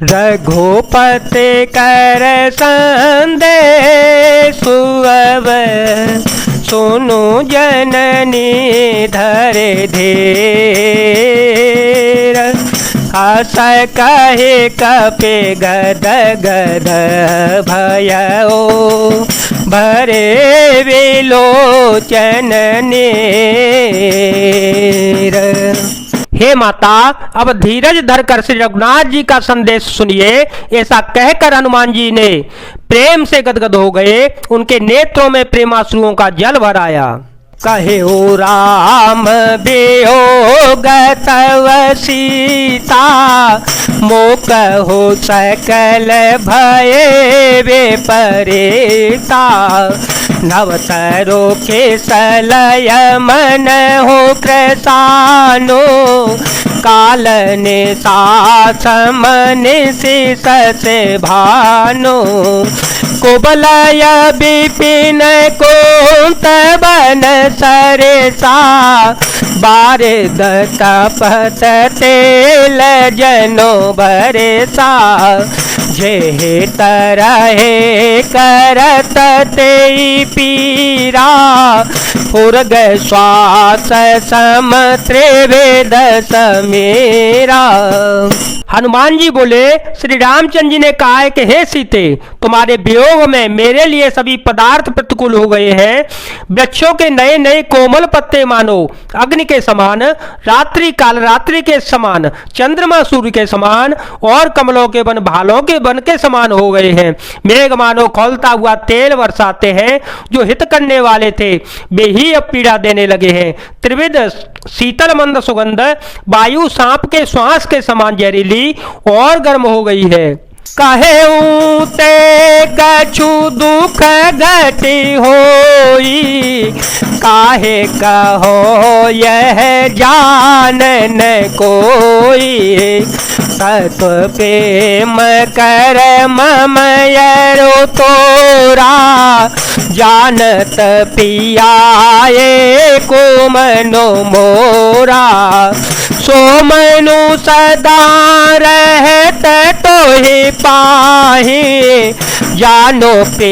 रघुपति कर संदेश अब सुनु जननी धरे धीर। हस कहे कपे गद गद भयो भरे विलोचन नीर। हे माता, अब धीरज धरकर श्री रघुनाथ जी का संदेश सुनिए। ऐसा कहकर हनुमान जी ने प्रेम से गदगद हो गए। उनके नेत्रों में प्रेमाश्रुओं का जल भर आया। कहे ओ राम वियोग तव सीता, मोक हो सकल भय विपरीता। नवतरो के सलय मन हो कृसानो, काल ने साथ मन शीस से भानो। कुबलय विपिन कुंत बन सरेसा, बारिद तपत तेल जनो बरेसा। जे तरहे करत ते पीरा, उर्ग श्वास सम त्रिवेद समीरा। हनुमान जी बोले, श्री रामचंद्र जी ने कहा है कि हे सीते, तुम्हारे वियोग में मेरे लिए सभी पदार्थ प्रतिकूल हो गए हैं। वृक्षों के नए नए कोमल पत्ते मानो अग्नि के समान, रात्रि काल रात्रि के समान, चंद्रमा सूर्य के समान, और कमलों के वन भालों के वन के समान हो गए हैं। मेघ मानो खौलता हुआ तेल बरसाते हैं। जो हित करने वाले थे वे ही अब पीड़ा देने लगे हैं। त्रिविध शीतल मंद सुगंध वायु सांप के श्वास के समान जहरीली और गर्म हो गई है। कहे ते कछु दुख घटी होई, काहे कहो यह जानन कोई। सत प्रेम कर ममयरो तोरा, जानत पियाए को मनो मोरा। सो मनु सदा रहत तो ही पाही, जानो पे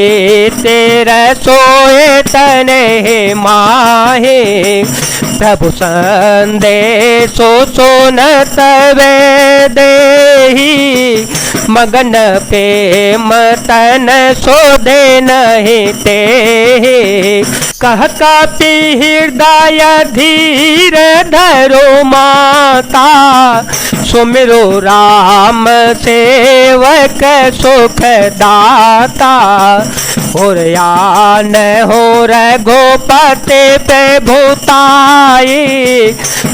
तेरे सोए तने माहे। प्रभु संदेशो सुनत वे देही, मगन पे मतन सो दे नहीं ते। कह कापी हृदय धीर धरो माता, सुमिरो राम सेवक सुख दाता। और यान हो रघुपति पे भूताई,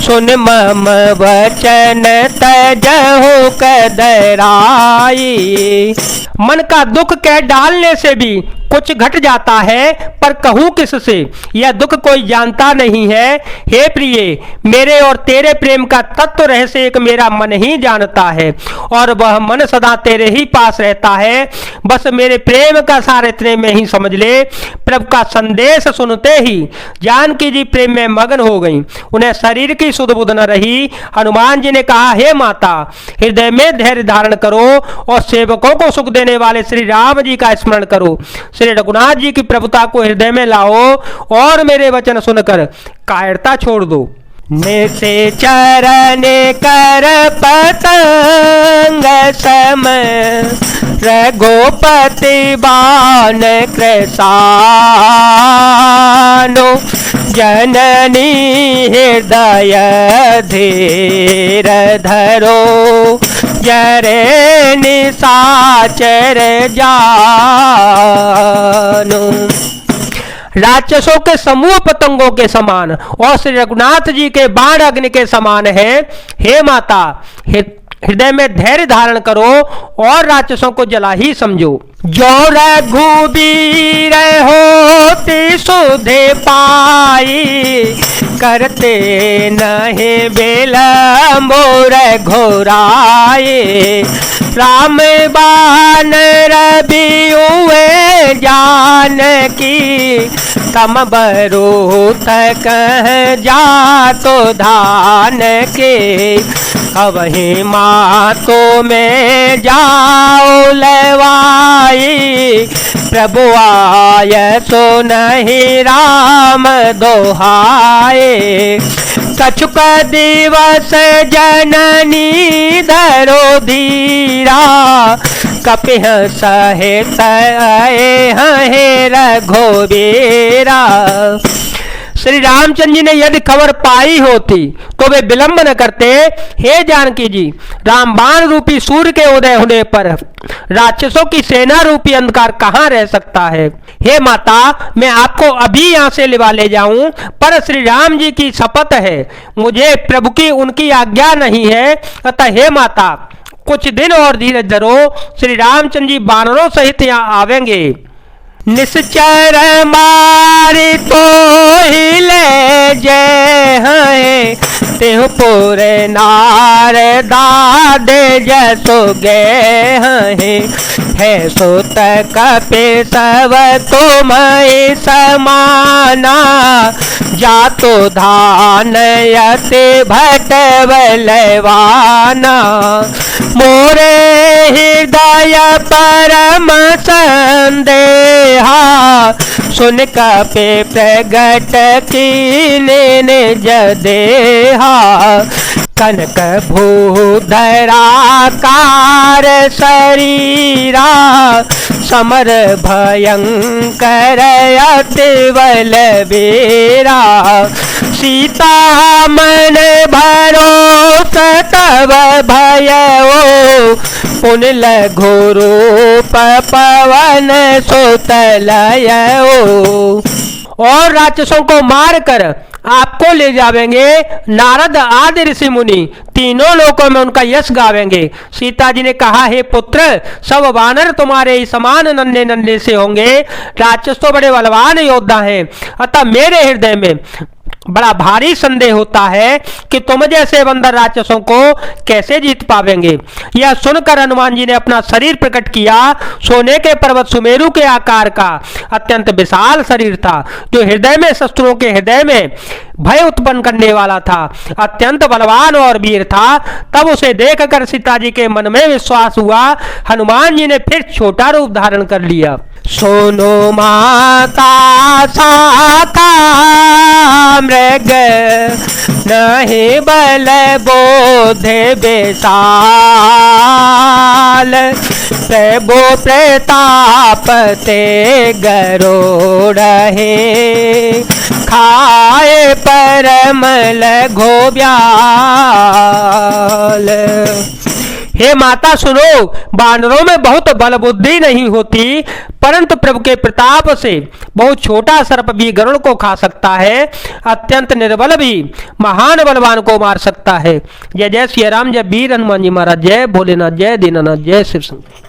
सुन मम वचन तजहु कदराई। मन का दुख कह डालने से भी कुछ घट जाता है, पर कहूं किससे, यह दुख कोई जानता नहीं है। हे प्रिय, मेरे और तेरे प्रेम का तत्व रहस्य एक मेरा मन ही जानता है, और वह मन सदा तेरे ही पास रहता है। बस मेरे प्रेम का सार इतने में ही समझ ले। प्रभु का संदेश सुनते ही जानकी जी प्रेम में मगन हो गई। उन्हें शरीर की सुध बुध न रही। हनुमान जी ने कहा, हे माता, हृदय में धैर्य धारण करो और सेवकों को सुख देने वाले श्री राम जी का स्मरण करो। श्री रघुनाथ जी की प्रभुता को हृदय में लाओ और मेरे वचन सुनकर कायरता छोड़ दो। निसे चरण कर पतंग सम, रघुपति बाण कृसानो। जननी हृदय धीर धरो, जरे निशाचर जानो। राक्षसों के समूह पतंगों के समान और श्री रघुनाथ जी के बाण अग्नि के समान है। हे माता, हृदय में धैर्य धारण करो और राक्षसों को जला ही समझो। जो रघुबीर होती सुधे पाई, करते नहीं विलंब घोराए। राम बानर बियुए जानकी, कम बरूथ कह जातो धान के। कवही मातो में जाओ लेवाई, प्रभु आय सो नहीं राम दोहाए। कछुक दिवस जननी धरो धीरा, कपिह सहित आए हैं रघुबीरा। श्री रामचंद्र जी ने यदि खबर पाई होती तो वे विलंब न करते। हे जानकी जी, रामबाण रूपी सूर्य के उदय होने पर राक्षसों की सेना रूपी अंधकार कहाँ रह सकता है। हे माता, मैं आपको अभी यहाँ से लिवा ले जाऊं, पर श्री राम जी की शपथ है, मुझे प्रभु की उनकी आज्ञा नहीं है। अतः हे माता, कुछ दिन और धीरज धरो, श्री रामचंद्र जी वानरों सहित यहाँ आवेंगे। निश्चर मारी तो ही ले जय हैं, तेहु पूरे नार दादे जसो गए हैं। है सुत कपि सब तुम समाना, जातो धान यति भट बलवाना। मोरे हृदय परम संदेहा, सुन कपि प्रगट कीने निज देहा। कनक भूधरा कार शरीरा, समर भयंकर अति बलबीरा। सीता मन भरोस तब भयो, पुन लघु रूप पवन सुत लयो। और राक्षसों को मार कर आपको ले जावेंगे। नारद आदि ऋषि मुनि तीनों लोकों में उनका यश गावेंगे। सीता जी ने कहा, हे पुत्र, सब वानर तुम्हारे ही समान नन्हे नन्हे से होंगे। राक्षस तो बड़े बलवान योद्धा हैं, अतः मेरे हृदय में बड़ा भारी संदेह होता है कि तुम जैसे बंदर राक्षसों को कैसे जीत पावेंगे। यह सुनकर हनुमान जी ने अपना शरीर प्रकट किया। सोने के पर्वत सुमेरु के आकार का अत्यंत विशाल शरीर था, जो हृदय में शत्रुओं के हृदय में भय उत्पन्न करने वाला था। अत्यंत बलवान और वीर था। तब उसे देखकर सीता जी के मन में विश्वास हुआ। हनुमान जी ने फिर छोटा रूप धारण कर लिया। सोनो माता साता मृग, नहीं बल बोधे बेसाल। प्रभु प्रताप ते गरुड़ है, खाए परम लघु ब्याल। हे माता सुनो, वानरों में बहुत बल बुद्धि नहीं होती, परंतु प्रभु के प्रताप से बहुत छोटा सर्प भी गरुड़ को खा सकता है। अत्यंत निर्बल भी महान बलवान को मार सकता है। जय जय श्री राम, जय वीर हनुमान जी महाराज, जय भोलेनाथ, जय दीनानाथ, जय शिव शंकर।